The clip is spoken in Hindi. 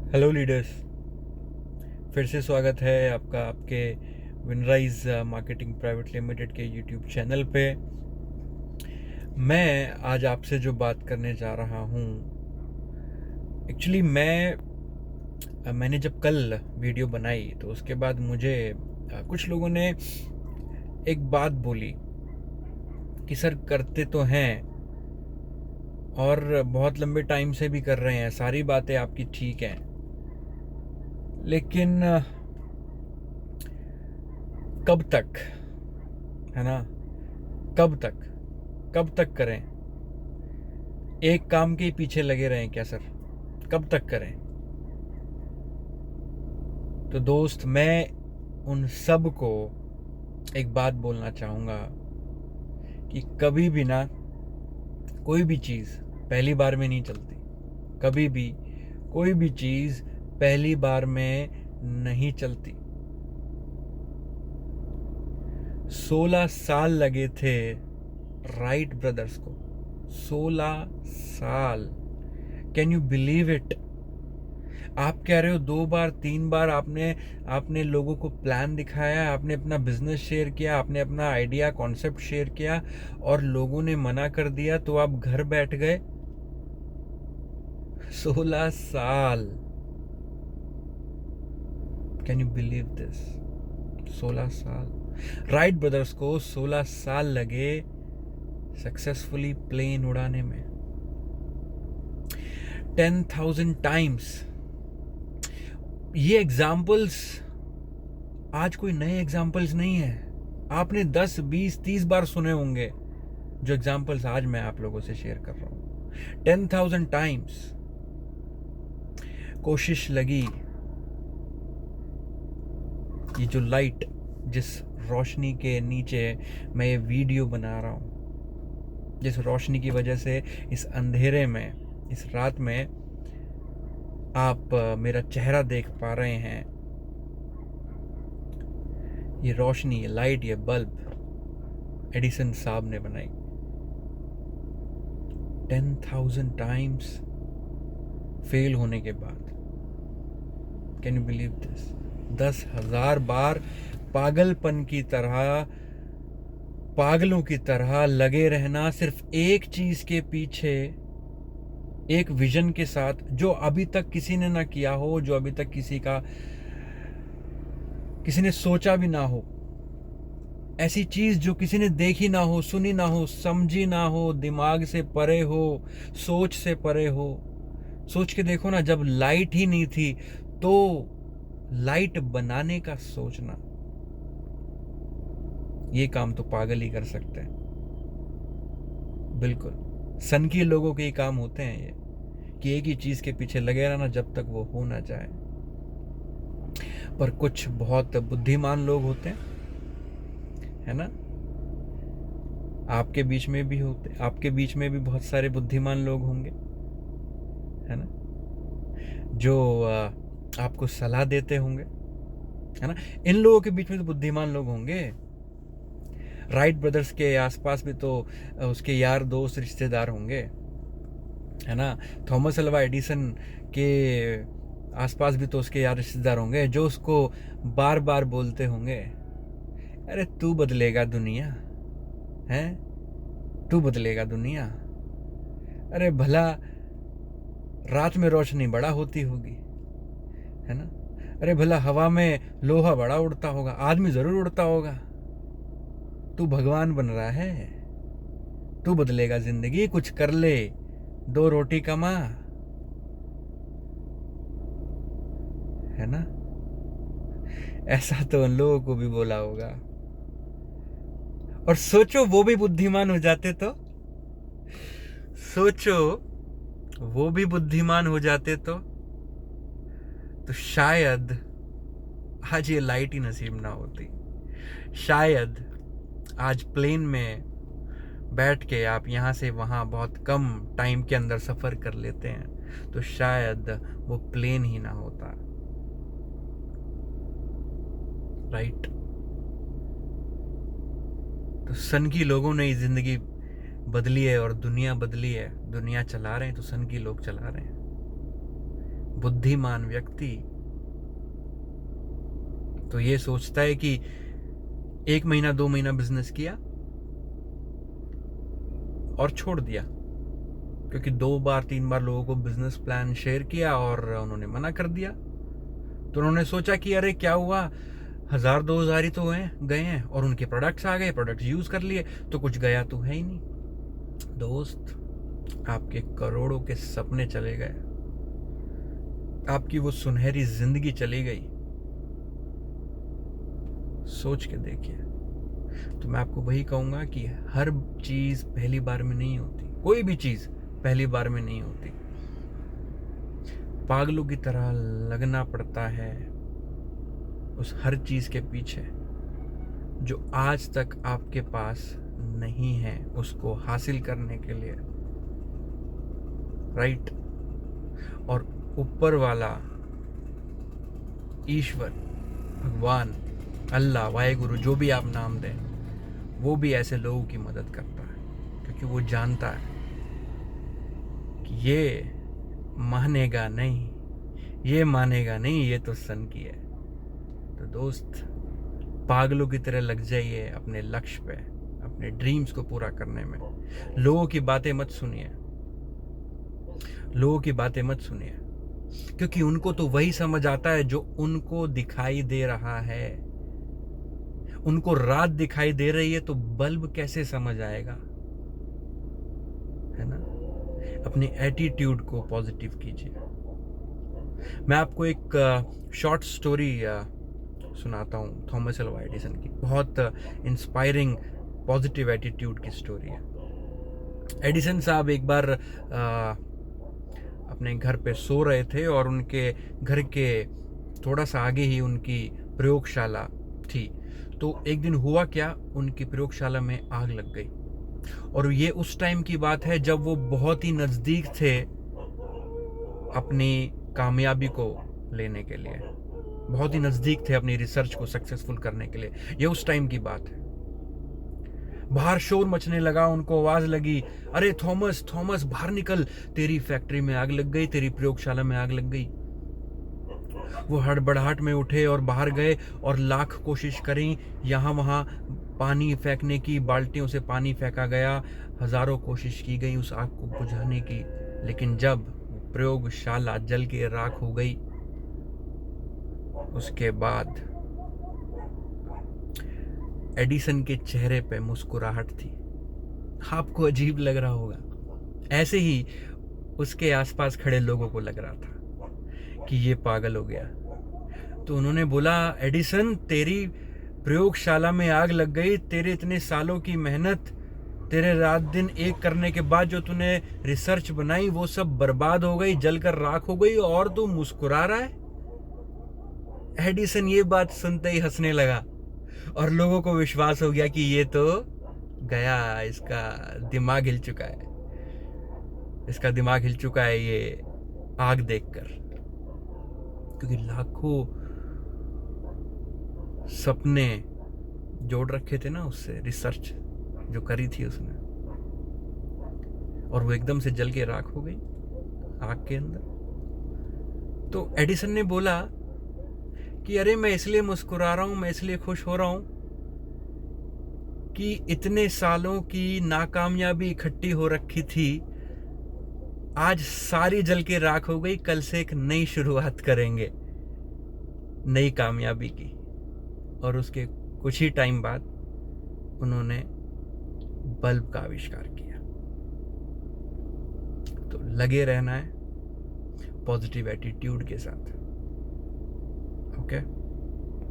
Hello leaders. फिर से स्वागत है आपका आपके विनराइज मार्केटिंग प्राइवेट लिमिटेड के यूट्यूब चैनल पे। मैं आज आपसे जो बात करने जा रहा हूँ, एक्चुअली मैंने जब कल वीडियो बनाई तो उसके बाद मुझे कुछ लोगों ने एक बात बोली कि सर करते तो हैं और बहुत लंबे टाइम से भी कर रहे हैं, सारी बातें आपकी ठीक हैं, लेकिन कब तक, है ना? कब तक कब तक करें? एक काम के पीछे लगे रहें क्या सर? कब तक करें? तो दोस्त, मैं उन सब को एक बात बोलना चाहूँगा कि कभी भी ना, कोई भी चीज़ पहली बार में नहीं चलती। कभी भी कोई भी चीज़ पहली बार में नहीं चलती। 16 साल लगे थे राइट ब्रदर्स को। 16 साल। Can you believe it? आप कह रहे हो 2 बार 3 बार आपने आपने लोगों को प्लान दिखाया, आपने अपना बिजनेस शेयर किया, आपने अपना आइडिया कॉन्सेप्ट शेयर किया और लोगों ने मना कर दिया तो आप घर बैठ गए। 16 साल। Can you believe this? 16 साल। राइट ब्रदर्स को 16 साल लगे सक्सेसफुली प्लेन उड़ाने में। 10,000 टाइम्स। ये एग्जाम्पल्स आज कोई नए एग्जाम्पल्स नहीं है। आपने 10 20 30 बार सुने होंगे जो एग्जाम्पल्स आज मैं आप लोगों से शेयर कर रहा हूं। 10,000 टाइम्स कोशिश लगी। ये जो लाइट, जिस रोशनी के नीचे मैं ये वीडियो बना रहा हूं, जिस रोशनी की वजह से इस अंधेरे में, इस रात में आप मेरा चेहरा देख पा रहे हैं, ये रोशनी, ये लाइट, ये बल्ब एडिसन साहब ने बनाई। 10,000 टाइम्स फेल होने के बाद। Can you believe this? 10,000 बार पागलपन की तरह, पागलों की तरह लगे रहना सिर्फ एक चीज के पीछे, एक विजन के साथ, जो अभी तक किसी ने ना किया हो, जो अभी तक किसी ने सोचा भी ना हो। ऐसी चीज जो किसी ने देखी ना हो, सुनी ना हो, समझी ना हो, दिमाग से परे हो, सोच से परे हो। सोच के देखो ना, जब लाइट ही नहीं थी तो लाइट बनाने का सोचना, ये काम तो पागल ही कर सकते हैं। बिल्कुल सन की लोगों के ही काम होते हैं ये, कि एक ही चीज के पीछे लगे रहना जब तक वो हो ना जाए। पर कुछ बहुत बुद्धिमान लोग होते हैं, है ना? आपके बीच में भी होते, आपके बीच में भी बहुत सारे बुद्धिमान लोग होंगे, है ना? जो आपको सलाह देते होंगे, है ना? इन लोगों के बीच में तो बुद्धिमान लोग होंगे। राइट ब्रदर्स के आसपास भी तो उसके यार दोस्त रिश्तेदार होंगे, है ना? थॉमस अल्वा एडिसन के आसपास भी तो उसके यार रिश्तेदार होंगे जो उसको बार बार बोलते होंगे, अरे तू बदलेगा दुनिया, है? तू बदलेगा दुनिया। अरे भला रात में रोशनी बड़ा होती होगी, है ना? अरे भला हवा में लोहा बड़ा उड़ता होगा, आदमी जरूर उड़ता होगा। तू भगवान बन रहा है, तू बदलेगा जिंदगी, कुछ कर ले, 2 रोटी कमा, है ना? ऐसा तो उन लोगों को भी बोला होगा। और सोचो वो भी बुद्धिमान हो जाते सोचो वो भी बुद्धिमान हो जाते तो शायद आज ये लाइट ही नसीब ना होती। शायद आज प्लेन में बैठ के आप यहाँ से वहाँ बहुत कम टाइम के अंदर सफ़र कर लेते हैं, तो शायद वो प्लेन ही ना होता। राइट? तो सन की लोगों ने ज़िंदगी बदली है और दुनिया बदली है। दुनिया चला रहे हैं तो सन की लोग चला रहे हैं। बुद्धिमान व्यक्ति तो ये सोचता है कि 1 महीना 2 महीना बिजनेस किया और छोड़ दिया, क्योंकि 2 बार 3 बार लोगों को बिजनेस प्लान शेयर किया और उन्होंने मना कर दिया। तो उन्होंने सोचा कि अरे क्या हुआ, 1000-2000 ही तो गए हैं और उनके प्रोडक्ट्स आ गए, प्रोडक्ट्स यूज कर लिए, तो कुछ गया तो है ही नहीं। दोस्त, आपके करोड़ों के सपने चले गए, आपकी वो सुनहरी जिंदगी चली गई। सोच के देखिए। तो मैं आपको वही कहूंगा कि हर चीज पहली बार में नहीं होती, कोई भी चीज पहली बार में नहीं होती। पागलों की तरह लगना पड़ता है उस हर चीज के पीछे जो आज तक आपके पास नहीं है, उसको हासिल करने के लिए, राइट। और ऊपर वाला ईश्वर, भगवान, अल्लाह, वाहेगुरु, जो भी आप नाम दें, वो भी ऐसे लोगों की मदद करता है, क्योंकि वो जानता है कि ये मानेगा नहीं, ये मानेगा नहीं, ये तो सन की है। तो दोस्त, पागलों की तरह लग जाइए अपने लक्ष्य पे, अपने ड्रीम्स को पूरा करने में। लोगों की बातें मत सुनिए, लोगों की बातें मत सुनिए, क्योंकि उनको तो वही समझ आता है जो उनको दिखाई दे रहा है। उनको रात दिखाई दे रही है तो बल्ब कैसे समझ आएगा, है ना। अपनी एटीट्यूड को पॉजिटिव कीजिए। मैं आपको एक शॉर्ट स्टोरी सुनाता हूँ थॉमस अल्वा एडिसन की। बहुत इंस्पायरिंग पॉजिटिव एटीट्यूड की स्टोरी है। एडिसन साहब एक बार अपने घर पे सो रहे थे और उनके घर के थोड़ा सा आगे ही उनकी प्रयोगशाला थी। तो एक दिन हुआ क्या, उनकी प्रयोगशाला में आग लग गई। और ये उस टाइम की बात है जब वो बहुत ही नज़दीक थे अपनी कामयाबी को लेने के लिए, बहुत ही नज़दीक थे अपनी रिसर्च को सक्सेसफुल करने के लिए। ये उस टाइम की बात है। बाहर शोर मचने लगा, उनको आवाज़ लगी, अरे थॉमस थॉमस बाहर निकल, तेरी फैक्ट्री में आग लग गई, तेरी प्रयोगशाला में आग लग गई। वो हड़बड़ाहट में उठे और बाहर गए और लाख कोशिश करी, यहाँ वहाँ पानी फेंकने की, बाल्टियों से पानी फेंका गया, हजारों कोशिश की गई उस आग को बुझाने की, लेकिन जब प्रयोगशाला जल के राख हो गई, उसके बाद एडिसन के चेहरे पे मुस्कुराहट थी। आपको अजीब लग रहा होगा, ऐसे ही उसके आसपास खड़े लोगों को लग रहा था कि ये पागल हो गया। तो उन्होंने बोला, एडिसन तेरी प्रयोगशाला में आग लग गई, तेरे इतने सालों की मेहनत, तेरे रात दिन एक करने के बाद जो तूने रिसर्च बनाई वो सब बर्बाद हो गई, जलकर राख हो गई, और तू मुस्कुरा रहा है। एडिसन ये बात सुनते ही हंसने लगा और लोगों को विश्वास हो गया कि ये तो गया, इसका दिमाग हिल चुका है, इसका दिमाग हिल चुका है ये आग देखकर। क्योंकि लाखों सपने जोड़ रखे थे ना उससे, रिसर्च जो करी थी उसने, और वो एकदम से जल के राख हो गई आग के अंदर। तो एडिसन ने बोला कि अरे मैं इसलिए मुस्कुरा रहा हूं, मैं इसलिए खुश हो रहा हूं कि इतने सालों की नाकामयाबी इकट्ठी हो रखी थी, आज सारी जल के राख हो गई, कल से एक नई शुरुआत करेंगे, नई कामयाबी की। और उसके कुछ ही टाइम बाद उन्होंने बल्ब का आविष्कार किया। तो लगे रहना है पॉजिटिव एटीट्यूड के साथ, ओके।